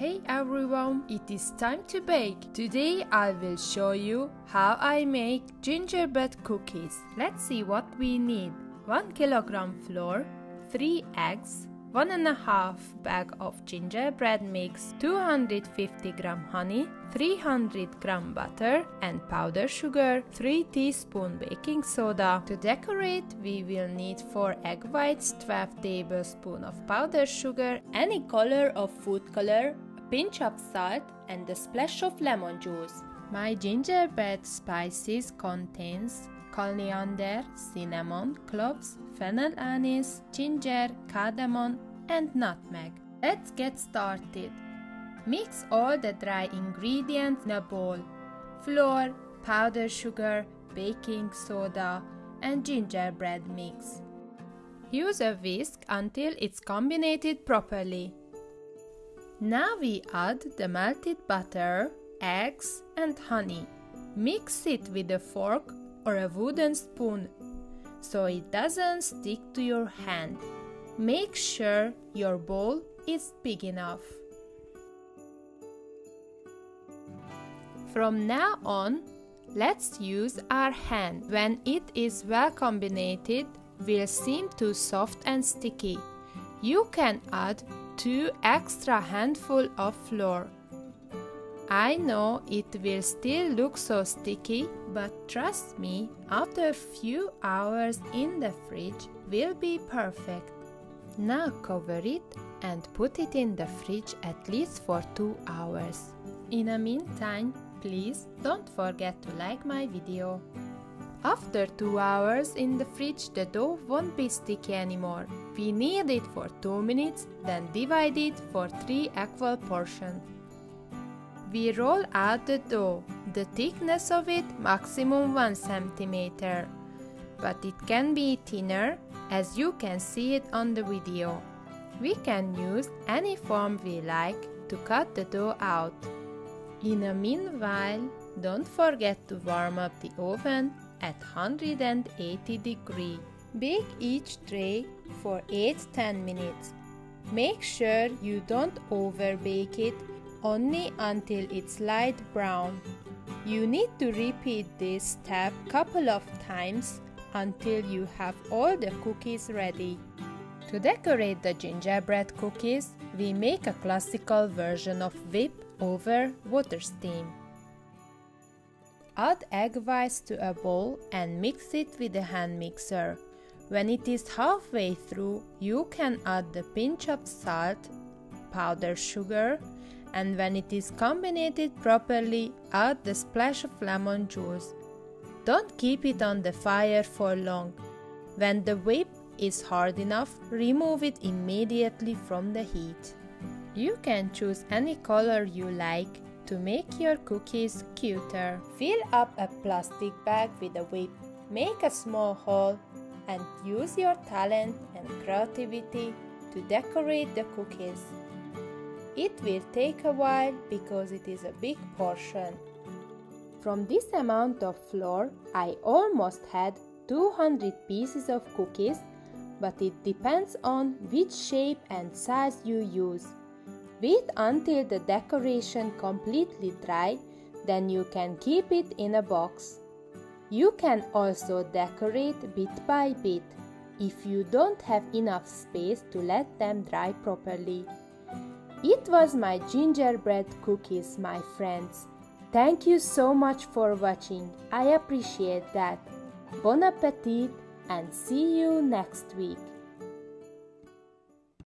Hey everyone, it is time to bake. Today I will show you how I make gingerbread cookies. Let's see what we need. 1 kilogram flour, 3 eggs, 1.5 bag of gingerbread mix, 250 gram honey, 300 gram butter and powdered sugar, 3 teaspoon baking soda. To decorate, we will need 4 egg whites, 12 tablespoons of powdered sugar, any color of food color, a pinch of salt and a splash of lemon juice. My gingerbread spices contains coriander, cinnamon, cloves, fennel anise, ginger, cardamom and nutmeg. Let's get started. Mix all the dry ingredients in a bowl. Flour, powdered sugar, baking soda and gingerbread mix. Use a whisk until it's combined properly. Now we add the melted butter, eggs and honey. Mix it with a fork or a wooden spoon so it doesn't stick to your hand. Make sure your bowl is big enough. From now on, let's use our hand. When it is well combined, will seem too soft and sticky. You can add 2 extra handfuls of flour. I know it will still look so sticky, but trust me, after a few hours in the fridge will be perfect. Now cover it and put it in the fridge at least for 2 hours. In the meantime, please don't forget to like my video. After 2 hours in the fridge, the dough won't be sticky anymore. We knead it for 2 minutes, then divide it for 3 equal portions. We roll out the dough. The thickness of it maximum 1 centimeter, but it can be thinner as you can see it on the video. We can use any form we like to cut the dough out. In the meanwhile, don't forget to warm up the oven at 180 degrees. Bake each tray for 8-10 minutes. Make sure you don't overbake it, only until it's light brown. You need to repeat this step couple of times until you have all the cookies ready. To decorate the gingerbread cookies, we make a classical version of whip over water steam. Add egg whites to a bowl and mix it with a hand mixer. When it is halfway through, you can add the pinch of salt, powdered sugar, and when it is combined properly, add the splash of lemon juice. Don't keep it on the fire for long. When the whip is hard enough, remove it immediately from the heat. You can choose any color you like to make your cookies cuter. Fill up a plastic bag with a whip. Make a small hole and use your talent and creativity to decorate the cookies. It will take a while because it is a big portion. From this amount of flour, I almost had 200 pieces of cookies, but it depends on which shape and size you use. Wait until the decoration completely dry, then you can keep it in a box. You can also decorate bit by bit if you don't have enough space to let them dry properly. It was my gingerbread cookies, my friends. Thank you so much for watching. I appreciate that. Bon appetit and see you next week.